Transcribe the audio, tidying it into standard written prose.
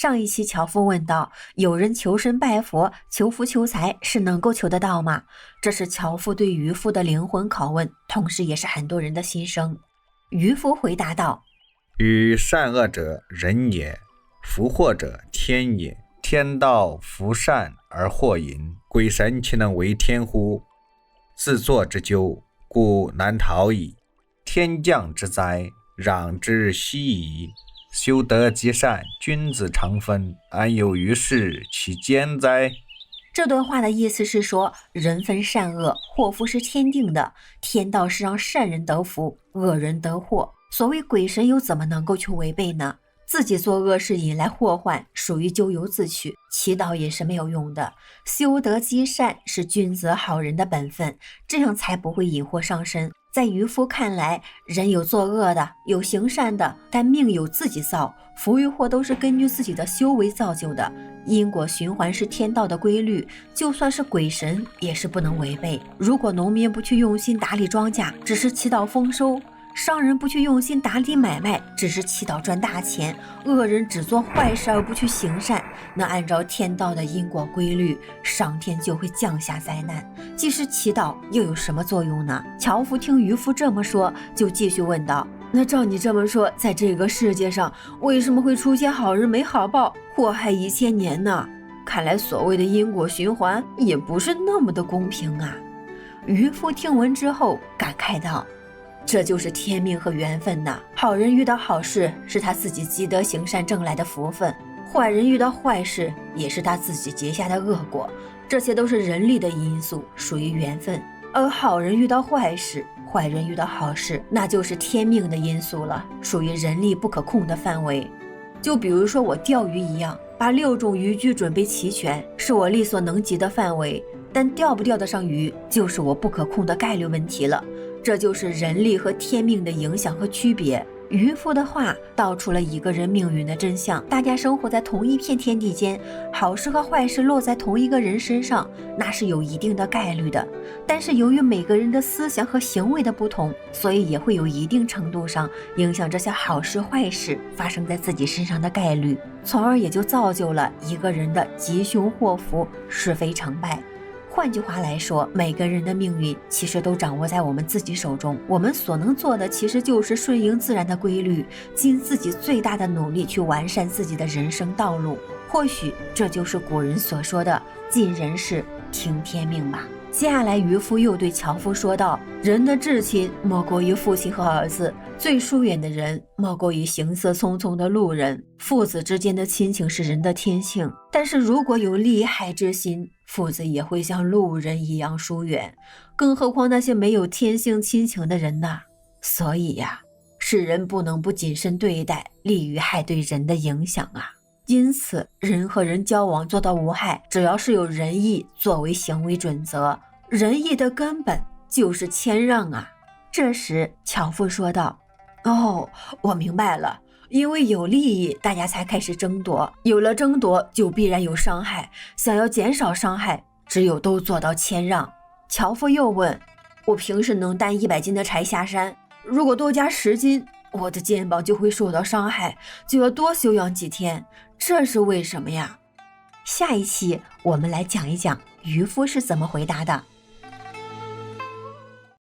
上一期樵夫问道，有人求神拜佛、求福求财是能够求得到吗？这是樵夫对渔夫的灵魂拷问，同时也是很多人的心声。渔夫回答道：与善恶者人也，福祸者天也。天道福善而祸淫，鬼神其能为天乎？自作之咎，故难逃矣。天降之灾，攘之息矣。修德积善，君子常分，安有于世其间哉？这段话的意思是说，人分善恶，祸福是天定的，天道是让善人得福，恶人得祸。所谓鬼神又怎么能够去违背呢？自己做恶事引来祸患，属于咎由自取，祈祷也是没有用的。修德积善是君子好人的本分，这样才不会引祸上身。在渔夫看来，人有作恶的，有行善的，但命由自己造，福与祸都是根据自己的修为造就的。因果循环是天道的规律，就算是鬼神也是不能违背。如果农民不去用心打理庄稼，只是祈祷丰收；商人不去用心打理买卖，只是祈祷赚大钱；恶人只做坏事而不去行善，那按照天道的因果规律，上天就会降下灾难。即使祈祷又有什么作用呢？樵夫听渔夫这么说，就继续问道：那照你这么说，在这个世界上为什么会出现好人没好报，祸害1000年呢？看来所谓的因果循环也不是那么的公平啊。渔夫听闻之后感慨道：这就是天命和缘分呐！好人遇到好事是他自己积德行善挣来的福分，坏人遇到坏事也是他自己结下的恶果，这些都是人力的因素，属于缘分。而好人遇到坏事，坏人遇到好事，那就是天命的因素了，属于人力不可控的范围。就比如说我钓鱼一样，把6种渔具准备齐全，是我力所能及的范围，但钓不钓得上鱼，就是我不可控的概率问题了。这就是人力和天命的影响和区别。渔夫的话道出了一个人命运的真相，大家生活在同一片天地间，好事和坏事落在同一个人身上，那是有一定的概率的。但是由于每个人的思想和行为的不同，所以也会有一定程度上影响这些好事坏事发生在自己身上的概率，从而也就造就了一个人的吉凶祸福、是非成败。换句话来说，每个人的命运其实都掌握在我们自己手中，我们所能做的其实就是顺应自然的规律，尽自己最大的努力去完善自己的人生道路。或许这就是古人所说的尽人事听天命吧。接下来渔夫又对樵夫说道：人的至亲莫过于父亲和儿子，最疏远的人莫过于行色匆匆的路人。父子之间的亲情是人的天性，但是如果有利害之心，父子也会像路人一样疏远，更何况那些没有天性亲情的人呢？所以呀，世人不能不谨慎对待利与害对人的影响啊。因此，人和人交往做到无害，只要是有仁义作为行为准则，仁义的根本就是谦让啊。这时，樵夫说道：哦，我明白了。因为有利益，大家才开始争夺，有了争夺就必然有伤害，想要减少伤害，只有都做到谦让。樵夫又问：我平时能担100斤的柴下山，如果多加10斤，我的肩膀就会受到伤害，就要多休养几天，这是为什么呀？下一期我们来讲一讲渔夫是怎么回答的。